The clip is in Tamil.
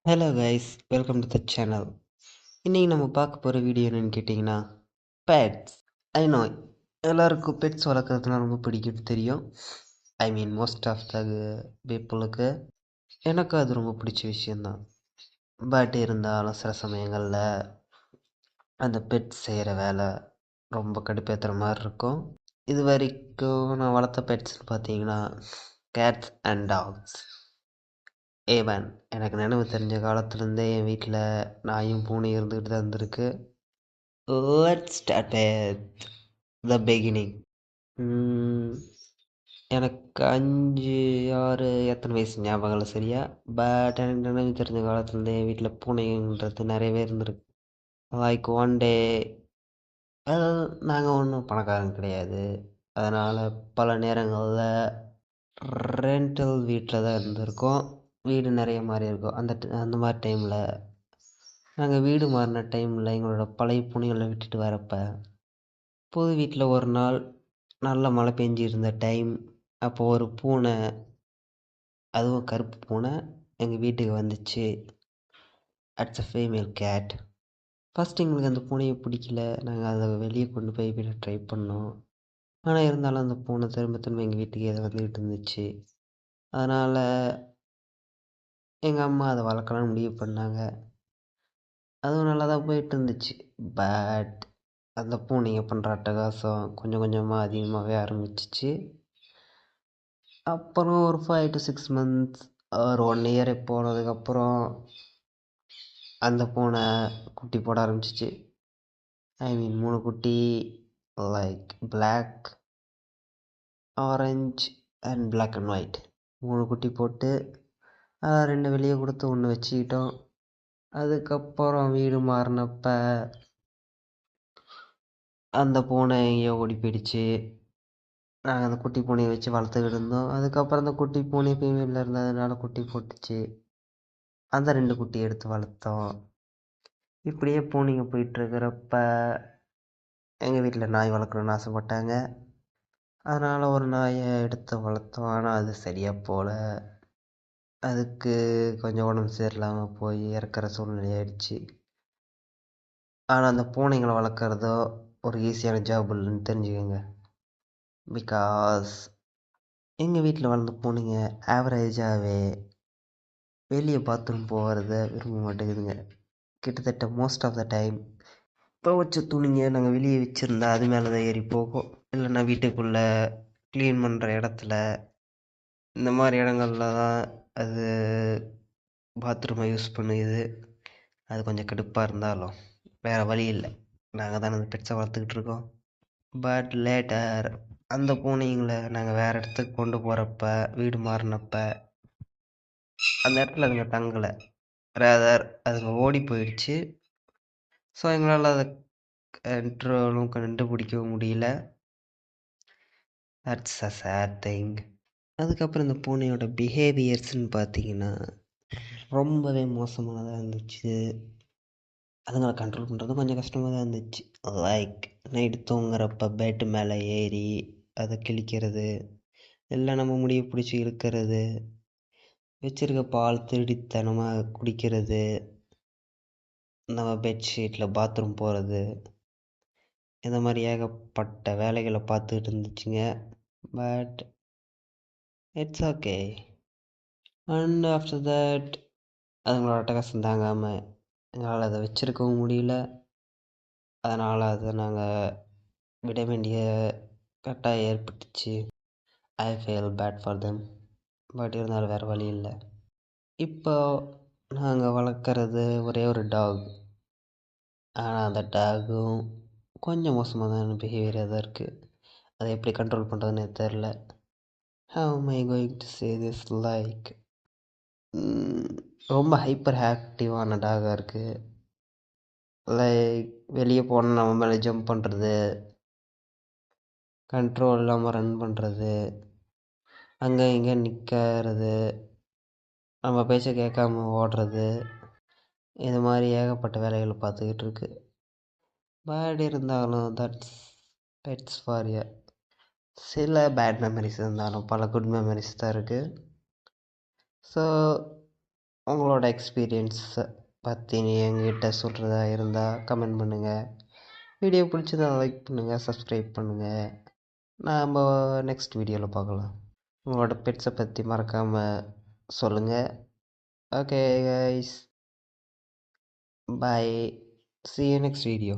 Hello guys, welcome to the channel. இன்றைக்கி நம்ம பார்க்க போகிற வீடியோ என்னென்னு கேட்டிங்கன்னா, பெட்ஸ். ஐ நோ எல்லாருக்கும் பெட்ஸ் வளர்க்குறதுனா ரொம்ப பிடிக்கும்னு தெரியும். ஐ மீன் மோஸ்ட் ஆஃப் த பீப்புளுக்கு. எனக்கு அது ரொம்ப பிடிச்ச விஷயந்தான். பட் இருந்தாலும் சில சமயங்களில் அந்த பெட்ஸ் செய்கிற வேலை ரொம்ப கடுப்பேற்றுற மாதிரி இருக்கும். இது வரைக்கும் நான் வளர்த்த பெட்ஸ்னு பார்த்தீங்கன்னா கேட்ஸ் அண்ட் டாக்ஸ். ஏவன் எனக்கு நினைவு தெரிஞ்ச காலத்துலேருந்தே என் வீட்டில் நாயும் பூனையும் இருந்துக்கிட்டு தான் இருந்திருக்கு. Let's start with the beginning. எனக்கு 5, 6 எத்தனை வயசு ஞாபகம் இல்லை சரியா. பட் எனக்கு நினைவு தெரிஞ்ச காலத்துலேருந்தே என் வீட்டில் பூனைன்றது நிறையவே இருந்திருக்கு. லைக் ஒன் டே, அதாவது நாங்கள் ஒன்றும் பணக்காரங்க கிடையாது. அதனால் பல நேரங்களில் ரெண்டல் வீட்டில் தான் இருந்திருக்கோம். வீடு நிறைய மாறி இருக்கும். அந்த மாதிரி டைமில் நாங்கள் வீடு மாறின டைமில் எங்களோட பழைய பூனைகளை விட்டுட்டு வரப்போ புது வீட்டில் ஒரு நாள் நல்ல மழை பெஞ்சிருந்த டைம். அப்போது ஒரு பூனை, அதுவும் கருப்பு பூனை எங்கள் வீட்டுக்கு வந்துச்சு. It's a female cat. First எங்களுக்கு அந்த பூனையை பிடிக்கல. நாங்கள் அதை வெளியே கொண்டு போய் விட ட்ரை பண்ணோம். ஆனால் இருந்தாலும் அந்த பூனை திரும்ப திரும்ப எங்கள் வீட்டுக்கு எதை வந்துக்கிட்டு இருந்துச்சு. அதனால் எங்கள் அம்மா அதை வளர்க்கலான்னு முடிவு பண்ணாங்க. அதுவும் நல்லா தான் போயிட்டு இருந்துச்சு. பட் அந்த பூனைங்க பண்ணுற அட்டகாசம் கொஞ்சம் கொஞ்சமாக அதிகமாகவே ஆரம்பிச்சிச்சு. அப்புறம் ஒரு 5 to 6 months ஒரு 1 year போனதுக்கப்புறம் அந்த பூனை குட்டி போட ஆரம்பிச்சிச்சு. ஐ மீன் 3 குட்டி, like black, orange and black and white. 3 குட்டி போட்டு 2 வெளியே கொடுத்து 1 வச்சுக்கிட்டோம். அதுக்கப்புறம் வீடு மாறினப்ப அந்த பூனை எங்கேயோ ஓடி போயிடுச்சு. நாங்கள் அந்த குட்டி பூனையை வச்சு வளர்த்துக்கிட்டு இருந்தோம். அதுக்கப்புறம் அந்த குட்டி பூனை ஃபீமேலில் இருந்ததுனால குட்டி போட்டுச்சு. அந்த 2 குட்டி எடுத்து வளர்த்தோம். இப்படியே பூனைங்க போயிட்டுருக்கிறப்ப எங்கள் வீட்டில் நாய் வளர்க்கணுன்னு ஆசைப்பட்டாங்க. அதனால் ஒரு நாயை எடுத்து வளர்த்தோம். ஆனால் அது சரியாக போகல. அதுக்கு கொஞ்சம் உடம்பு சரியில்லாமல் போய் இறக்குற சூழ்நிலை ஆயிடுச்சு. ஆனால் அந்த பூனைங்களை வளர்க்குறதோ ஒரு ஈஸியான ஜாப் இல்லைன்னு தெரிஞ்சுக்கோங்க. பிகாஸ் எங்கள் வீட்டில் வளர்ந்த பூனைங்க ஆவரேஜாகவே வெளியே பாத்ரூம் போகிறத விரும்ப மாட்டேங்குதுங்க. கிட்டத்தட்ட மோஸ்ட் ஆஃப் த டைம் துவைச்ச துணிங்க நாங்கள் வெளியே வச்சுருந்தா அது மேலே தான் ஏறி போகும். இல்லைன்னா வீட்டுக்குள்ளே க்ளீன் பண்ணுற இடத்துல, இந்த மாதிரி இடங்கள்ல தான் அது பாத்ரூமை யூஸ் பண்ணுது. அது கொஞ்சம் கடுப்பாக இருந்தாலும் வேறு வழி இல்லை. நாங்கள் தானே அந்த பெட்ஸை வளர்த்துக்கிட்டு இருக்கோம். பட் லேட்டர் அந்த பூனைங்களை நாங்கள் வேறு இடத்துக்கு கொண்டு போகிறப்ப, வீடு மாறினப்ப அந்த இடத்துல அதுங்க தங்கலை. ரேதர் அதுங்க ஓடி போயிடுச்சு. ஸோ எங்களால் அதை கண்ட்ரோலும் கண்டுபிடிக்கவும் முடியல. That's a sad thing. அதுக்கப்புறம் இந்த பூனையோட பிஹேவியர்ஸ்ன்னு பார்த்தீங்கன்னா ரொம்பவே மோசமானதாக இருந்துச்சு. அதுங்களை கண்ட்ரோல் பண்ணுறது கொஞ்சம் கஷ்டமாக தான் இருந்துச்சு. லைக் நைட்டு தூங்குறப்ப பெட்டு மேலே ஏறி அதை கிழிக்கிறது, இல்லை நம்ம முடியை பிடிச்சி இழுக்கிறது, வச்சுருக்க பால் திருடித்தனமாக குடிக்கிறது, நம்ம பெட்ஷீட்டில் பாத்ரூம் போகிறது, இந்த மாதிரி ஏகப்பட்ட வேலைகளை பார்த்துக்கிட்டு இருந்துச்சுங்க. But it's okay. And after that அதுங்களோட அட்டகாசம் தாங்காமல் எங்களால் அதை வச்சுருக்கவும் முடியல. அதனால் அதை நாங்கள் விட வேண்டிய கட்டாயம் ஏற்பட்டுச்சு. I feel bad for them. But இருந்தாலும் வேறு வழி இல்லை. இப்போ நாங்கள் வளர்க்குறது ஒரே ஒரு டாக். ஆனால் அந்த டாகும் கொஞ்சம் மோசமான பிஹேவியராக தான் இருக்குது. அதை எப்படி கண்ட்ரோல் பண்ணுறதுன்னு தெரில. How am I going to say this? Like ரொம்ப ஹைப்பர் ஆக்டிவான டாகாக இருக்குது. லைக் வெளியே போனால் நம்ம மேலே ஜம்ப் பண்ணுறது, கண்ட்ரோல் இல்லாமல் ரன் பண்ணுறது, அங்கே இங்கே நிற்கிறது, நம்ம பேச்சை கேட்காம ஓடுறது, இது மாதிரி ஏகப்பட்ட வேலைகளை பார்த்துக்கிட்டு இருக்கு. பட் இருந்தாலும் தட்ஸ் பெட்ஸ் ஃபார் ய. சில பேட் மெமரிஸ் இருந்தாலும் பல குட் மெமரிஸ் தான் இருக்குது. ஸோ உங்களோட எக்ஸ்பீரியன்ஸை பற்றி என்கிட்ட சொல்கிறதா இருந்தால் கமெண்ட் பண்ணுங்கள். வீடியோ பிடிச்சதா லைக் பண்ணுங்கள், சப்ஸ்கிரைப் பண்ணுங்கள். நாம் நெக்ஸ்ட் வீடியோவில் பார்க்கலாம். உங்களோட பெட்ஸை பற்றி மறக்காமல் சொல்லுங்கள். Okay guys, bye, see you next video.